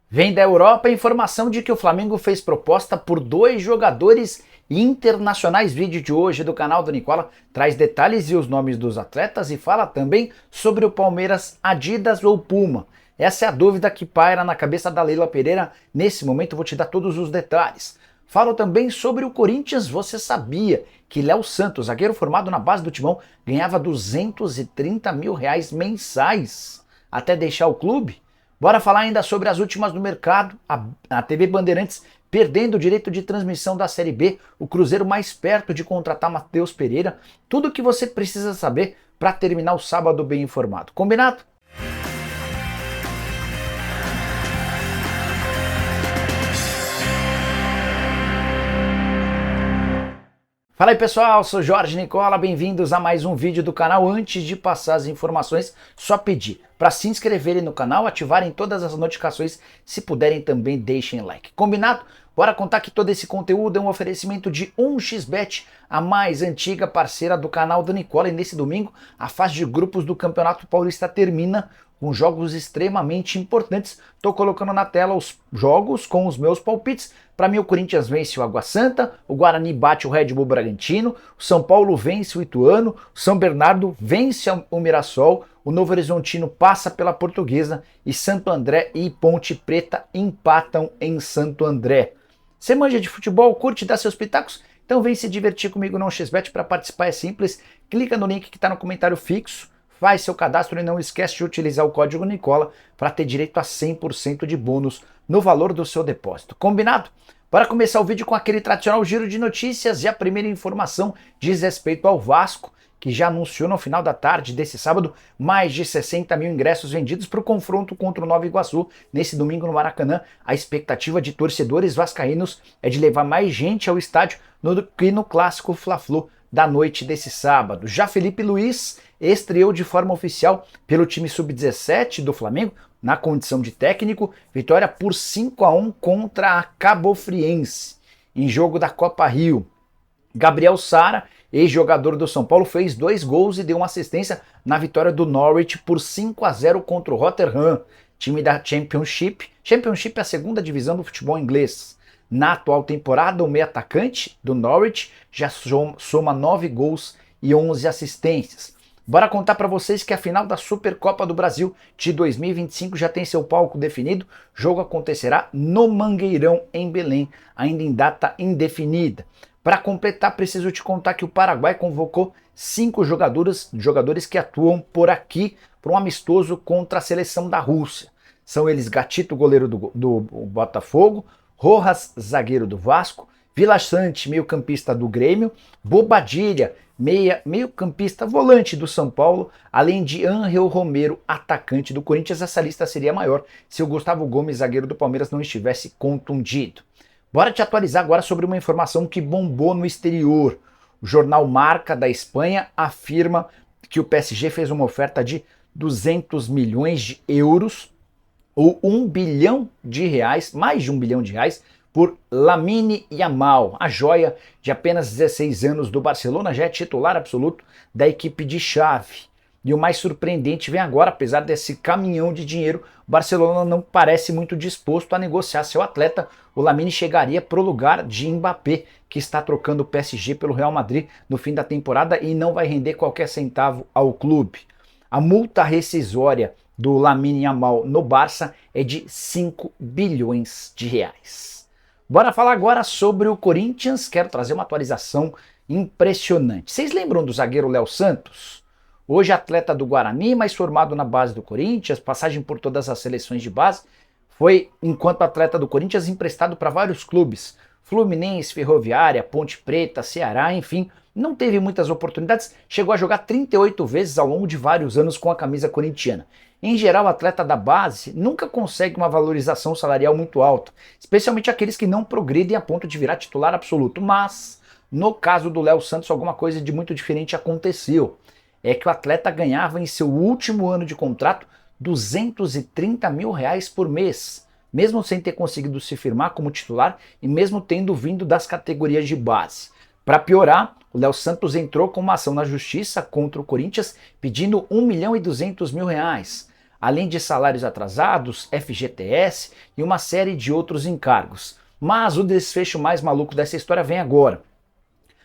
Vem da Europa a informação de que o Flamengo fez proposta por dois jogadores internacionais. Vídeo de hoje do canal do Nicola traz detalhes e os nomes dos atletas e fala também sobre o Palmeiras, Adidas ou Puma. Essa é a dúvida que paira na cabeça da Leila Pereira. Nesse momento eu vou te dar todos os detalhes. Falo também sobre o Corinthians. Você sabia que Léo Santos, zagueiro formado na base do Timão, ganhava R$230 mil mensais até deixar o clube? Bora falar ainda sobre as últimas do mercado, a TV Bandeirantes perdendo o direito de transmissão da Série B, o Cruzeiro mais perto de contratar Matheus Pereira, tudo o que você precisa saber para terminar o sábado bem informado. Combinado? Fala aí pessoal, sou Jorge Nicola, bem-vindos a mais um vídeo do canal. Antes de passar as informações, só pedir para se inscreverem no canal, ativarem todas as notificações, se puderem também deixem like. Combinado? Bora contar que todo esse conteúdo é um oferecimento de 1xBet, a mais antiga parceira do canal do Nicola, e nesse domingo a fase de grupos do Campeonato Paulista termina com jogos extremamente importantes. Estou colocando na tela os jogos com os meus palpites. Para mim o Corinthians vence o Água Santa, o Guarani bate o Red Bull Bragantino, o São Paulo vence o Ituano, o São Bernardo vence o Mirassol, o Novo Horizontino passa pela Portuguesa e Santo André e Ponte Preta empatam em Santo André. Você manja de futebol, curte dar seus pitacos? Então vem se divertir comigo no XBet. Para participar é simples, clica no link que está no comentário fixo, faz seu cadastro e não esquece de utilizar o código Nicola para ter direito a 100% de bônus no valor do seu depósito. Combinado? Bora começar o vídeo com aquele tradicional giro de notícias, e a primeira informação diz respeito ao Vasco, que já anunciou no final da tarde desse sábado mais de 60 mil ingressos vendidos para o confronto contra o Nova Iguaçu nesse domingo no Maracanã. A expectativa de torcedores vascaínos é de levar mais gente ao estádio do que no clássico Fla-Flu da noite desse sábado. Já Felipe Luiz estreou de forma oficial pelo time sub-17 do Flamengo na condição de técnico, vitória por 5-1 contra a Cabofriense em jogo da Copa Rio. Gabriel Sara, ex-jogador do São Paulo, fez 2 gols e deu uma assistência na vitória do Norwich por 5-0 contra o Rotherham, time da Championship. Championship é a segunda divisão do futebol inglês. Na atual temporada, o meio atacante do Norwich já soma 9 gols e 11 assistências. Bora contar para vocês que a final da Supercopa do Brasil de 2025 já tem seu palco definido. O jogo acontecerá no Mangueirão, em Belém, ainda em data indefinida. Para completar, preciso te contar que o Paraguai convocou 5 jogadores que atuam por aqui para um amistoso contra a seleção da Rússia. São eles Gatito, goleiro do Botafogo, Rojas, zagueiro do Vasco, Vila Sante, meio-campista do Grêmio, Bobadilha, meio-campista volante do São Paulo, além de Ángel Romero, atacante do Corinthians. Essa lista seria maior se o Gustavo Gomes, zagueiro do Palmeiras, não estivesse contundido. Bora te atualizar agora sobre uma informação que bombou no exterior. O jornal Marca da Espanha afirma que o PSG fez uma oferta de 200 milhões de euros ou R$1 bilhão, mais de R$1 bilhão, por Lamine Yamal, a joia de apenas 16 anos do Barcelona, já é titular absoluto da equipe de Xavi. E o mais surpreendente vem agora. Apesar desse caminhão de dinheiro, o Barcelona não parece muito disposto a negociar seu atleta. O Lamine chegaria para o lugar de Mbappé, que está trocando o PSG pelo Real Madrid no fim da temporada e não vai render qualquer centavo ao clube. A multa rescisória do Lamine Yamal no Barça é de 5 bilhões de reais. Bora falar agora sobre o Corinthians. Quero trazer uma atualização impressionante. Vocês lembram do zagueiro Léo Santos? Hoje atleta do Guarani, mas formado na base do Corinthians, passagem por todas as seleções de base. Foi, enquanto atleta do Corinthians, emprestado para vários clubes. Fluminense, Ferroviária, Ponte Preta, Ceará, enfim. Não teve muitas oportunidades, chegou a jogar 38 vezes ao longo de vários anos com a camisa corintiana. Em geral, o atleta da base nunca consegue uma valorização salarial muito alta, especialmente aqueles que não progridem a ponto de virar titular absoluto. Mas, no caso do Léo Santos, alguma coisa de muito diferente aconteceu. É que o atleta ganhava em seu último ano de contrato R$230 mil por mês, mesmo sem ter conseguido se firmar como titular e mesmo tendo vindo das categorias de base. Para piorar, o Léo Santos entrou com uma ação na justiça contra o Corinthians pedindo R$1,2 milhão. além de salários atrasados, FGTS e uma série de outros encargos. Mas o desfecho mais maluco dessa história vem agora.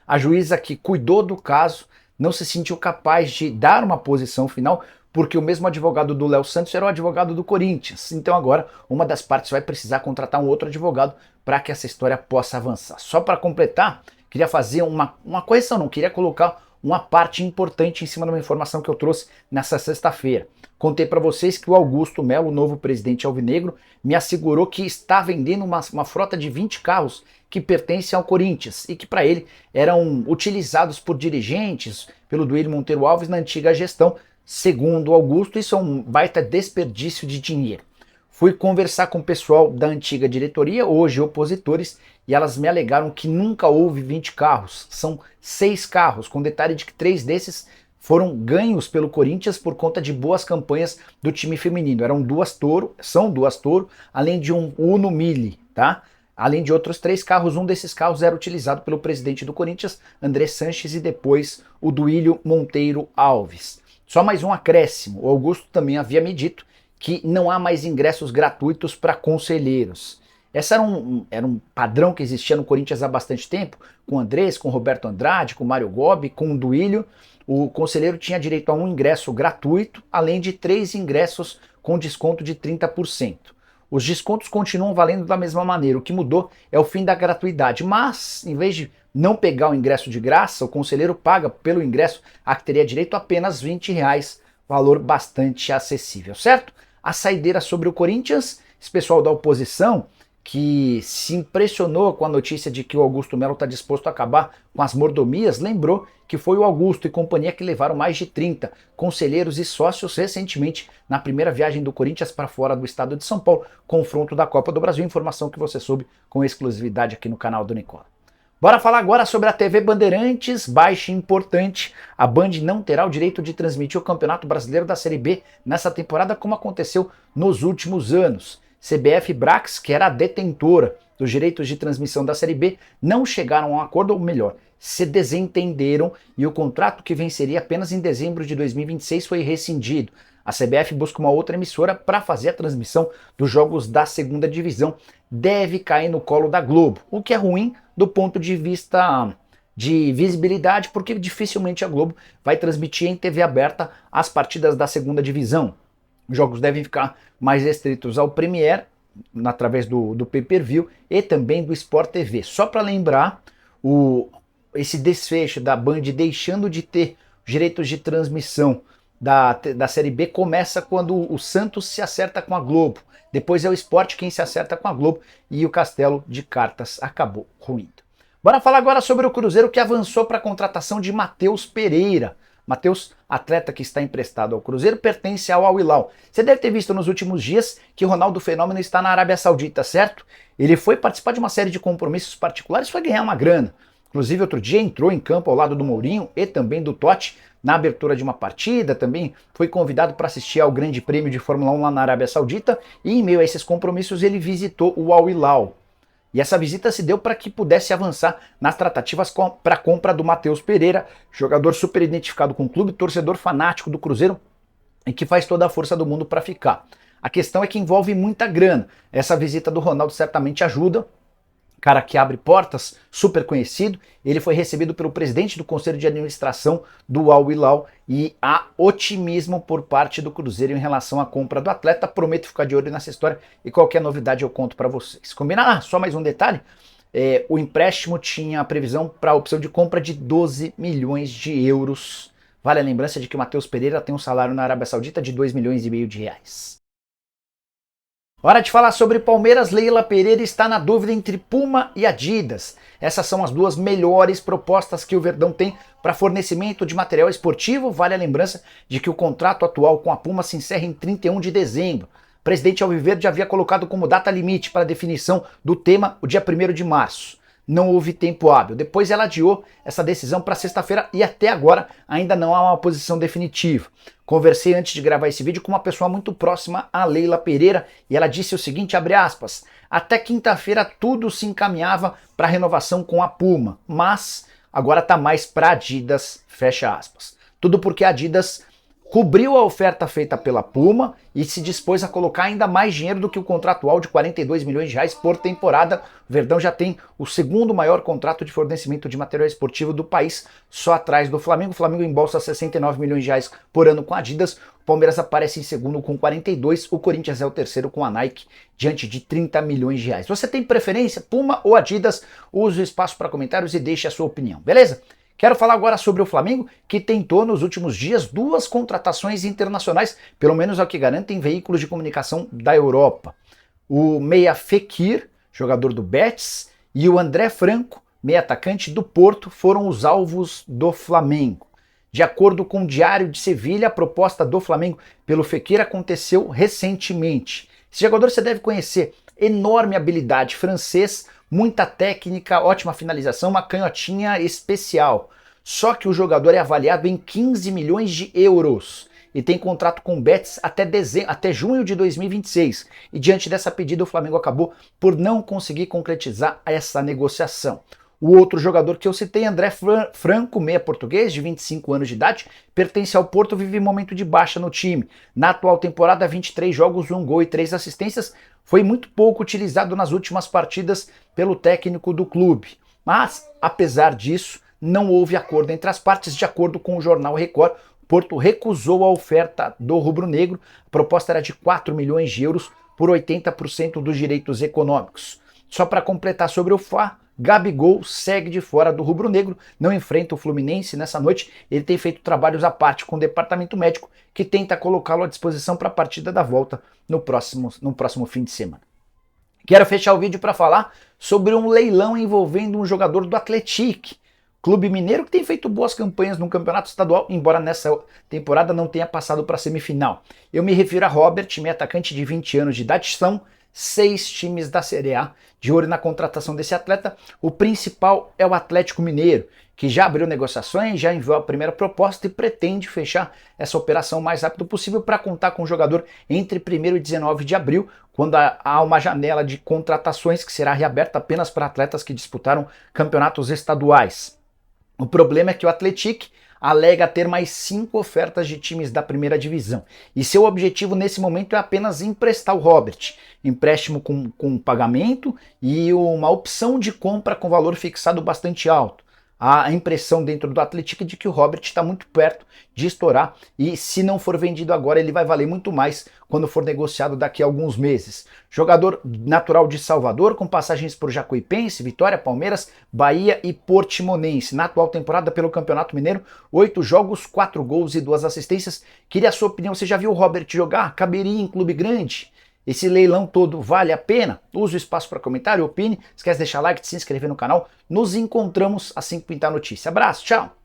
A juíza que cuidou do caso não se sentiu capaz de dar uma posição final porque o mesmo advogado do Léo Santos era o advogado do Corinthians. Então agora uma das partes vai precisar contratar um outro advogado para que essa história possa avançar. Só para completar, queria fazer uma correção, não queria colocar uma parte importante em cima de uma informação que eu trouxe nessa sexta-feira. Contei para vocês que o Augusto Melo, o novo presidente alvinegro, me assegurou que está vendendo uma frota de 20 carros que pertencem ao Corinthians e que para ele eram utilizados por dirigentes, pelo Duílio Monteiro Alves na antiga gestão. Segundo o Augusto, isso é um baita desperdício de dinheiro. Fui conversar com o pessoal da antiga diretoria, hoje opositores, e elas me alegaram que nunca houve 20 carros, são 6 carros, com detalhe de que 3 desses foram ganhos pelo Corinthians por conta de boas campanhas do time feminino. São duas Toro, além de um Uno Mille, tá? Além de outros 3 carros, um desses carros era utilizado pelo presidente do Corinthians, André Sanches, e depois o Duílio Monteiro Alves. Só mais um acréscimo, o Augusto também havia me dito que não há mais ingressos gratuitos para conselheiros. Esse era um padrão que existia no Corinthians há bastante tempo, com o Andrés, com o Roberto Andrade, com o Mário Gobi, com o Duílio. O conselheiro tinha direito a um ingresso gratuito, além de 3 ingressos com desconto de 30%. Os descontos continuam valendo da mesma maneira, o que mudou é o fim da gratuidade, mas em vez de não pegar o ingresso de graça, o conselheiro paga pelo ingresso a que teria direito apenas R$20, valor bastante acessível, certo? A saideira sobre o Corinthians, esse pessoal da oposição que se impressionou com a notícia de que o Augusto Melo está disposto a acabar com as mordomias, lembrou que foi o Augusto e companhia que levaram mais de 30 conselheiros e sócios recentemente na primeira viagem do Corinthians para fora do estado de São Paulo, confronto da Copa do Brasil, informação que você soube com exclusividade aqui no canal do Nicola. Bora falar agora sobre a TV Bandeirantes, baixa e importante. A Band não terá o direito de transmitir o Campeonato Brasileiro da Série B nessa temporada, como aconteceu nos últimos anos. CBF e Brax, que era a detentora dos direitos de transmissão da Série B, não chegaram a um acordo, ou melhor, se desentenderam, e o contrato que venceria apenas em dezembro de 2026 foi rescindido. A CBF busca uma outra emissora para fazer a transmissão dos jogos da segunda divisão. Deve cair no colo da Globo, o que é ruim do ponto de vista de visibilidade, porque dificilmente a Globo vai transmitir em TV aberta as partidas da segunda divisão. Os jogos devem ficar mais restritos ao Premier, através do pay-per-view e também do Sport TV. Só para lembrar, esse desfecho da Band deixando de ter direitos de transmissão da Série B começa quando o Santos se acerta com a Globo. Depois é o Sport quem se acerta com a Globo e o castelo de cartas acabou ruindo. Bora falar agora sobre o Cruzeiro, que avançou para a contratação de Matheus Pereira. Matheus, atleta que está emprestado ao Cruzeiro, pertence ao Al Hilal. Você deve ter visto nos últimos dias que o Ronaldo Fenômeno está na Arábia Saudita, certo? Ele foi participar de uma série de compromissos particulares e foi ganhar uma grana. Inclusive, outro dia entrou em campo ao lado do Mourinho e também do Totti na abertura de uma partida, também foi convidado para assistir ao Grande Prêmio de Fórmula 1 lá na Arábia Saudita, e em meio a esses compromissos ele visitou o Al Hilal. E essa visita se deu para que pudesse avançar nas tratativas para a compra do Matheus Pereira, jogador super identificado com o clube, torcedor fanático do Cruzeiro e que faz toda a força do mundo para ficar. A questão é que envolve muita grana. Essa visita do Ronaldo certamente ajuda. Cara que abre portas, super conhecido. Ele foi recebido pelo presidente do Conselho de Administração do Al Hilal e há otimismo por parte do Cruzeiro em relação à compra do atleta. Prometo ficar de olho nessa história e qualquer novidade eu conto para vocês. Combinado? Ah, só mais um detalhe. O empréstimo tinha a previsão para a opção de compra de 12 milhões de euros. Vale a lembrança de que o Matheus Pereira tem um salário na Arábia Saudita de 2,5 milhões de reais. Hora de falar sobre Palmeiras. Leila Pereira está na dúvida entre Puma e Adidas. Essas são as duas melhores propostas que o Verdão tem para fornecimento de material esportivo. Vale a lembrança de que o contrato atual com a Puma se encerra em 31 de dezembro. O presidente Alviverde havia colocado como data limite para a definição do tema o dia 1º de março. Não houve tempo hábil. Depois ela adiou essa decisão para sexta-feira e até agora ainda não há uma posição definitiva. Conversei antes de gravar esse vídeo com uma pessoa muito próxima a Leila Pereira e ela disse o seguinte, abre aspas, até quinta-feira tudo se encaminhava para a renovação com a Puma, mas agora está mais para Adidas, fecha aspas. Tudo porque a Adidas cobriu a oferta feita pela Puma e se dispôs a colocar ainda mais dinheiro do que o contratual de 42 milhões de reais por temporada. O Verdão já tem o segundo maior contrato de fornecimento de material esportivo do país, só atrás do Flamengo. O Flamengo embolsa 69 milhões de reais por ano com a Adidas, o Palmeiras aparece em segundo com 42, o Corinthians é o terceiro com a Nike, diante de 30 milhões de reais. Você tem preferência, Puma ou Adidas? Use o espaço para comentários e deixe a sua opinião, beleza? Quero falar agora sobre o Flamengo, que tentou nos últimos dias 2 contratações internacionais, pelo menos ao que garantem veículos de comunicação da Europa. O meia Fekir, jogador do Betis, e o André Franco, meia atacante do Porto, foram os alvos do Flamengo. De acordo com o Diário de Sevilha, a proposta do Flamengo pelo Fekir aconteceu recentemente. Esse jogador você deve conhecer, enorme habilidade, francês, muita técnica, ótima finalização, uma canhotinha especial. Só que o jogador é avaliado em 15 milhões de euros e tem contrato com o Betis até junho de 2026. E diante dessa pedida, o Flamengo acabou por não conseguir concretizar essa negociação. O outro jogador que eu citei, André Franco, meia português, de 25 anos de idade, pertence ao Porto, vive momento de baixa no time. Na atual temporada, 23 jogos, 1 gol e 3 assistências, foi muito pouco utilizado nas últimas partidas pelo técnico do clube. Mas, apesar disso, não houve acordo entre as partes. De acordo com o jornal Record, o Porto recusou a oferta do rubro-negro. A proposta era de 4 milhões de euros por 80% dos direitos econômicos. Só para completar sobre o Fla, Gabigol segue de fora do rubro-negro, não enfrenta o Fluminense nessa noite. Ele tem feito trabalhos à parte com o departamento médico, que tenta colocá-lo à disposição para a partida da volta no próximo fim de semana. Quero fechar o vídeo para falar sobre um leilão envolvendo um jogador do Atlético, clube mineiro que tem feito boas campanhas no campeonato estadual, embora nessa temporada não tenha passado para a semifinal. Eu me refiro a Robert, meio atacante de 20 anos de idade. São 6 times da Série A de olho na contratação desse atleta. O principal é o Atlético Mineiro, que já abriu negociações, já enviou a primeira proposta e pretende fechar essa operação o mais rápido possível para contar com o jogador entre 1º e 19 de abril, quando há uma janela de contratações que será reaberta apenas para atletas que disputaram campeonatos estaduais. O problema é que o Atlético alega ter mais 5 ofertas de times da primeira divisão. E seu objetivo nesse momento é apenas emprestar o Robert. Empréstimo com pagamento e uma opção de compra com valor fixado bastante alto. A impressão dentro do Atlético é de que o Robert está muito perto de estourar e se não for vendido agora ele vai valer muito mais quando for negociado daqui a alguns meses. Jogador natural de Salvador, com passagens por Jacuipense, Vitória, Palmeiras, Bahia e Portimonense. Na atual temporada pelo Campeonato Mineiro, 8 jogos, 4 gols e 2 assistências. Queria a sua opinião, você já viu o Robert jogar? Caberia em clube grande? Esse leilão todo vale a pena? Use o espaço para comentário, opine. Esquece de deixar like, de se inscrever no canal. Nos encontramos assim que pintar a notícia. Abraço, tchau!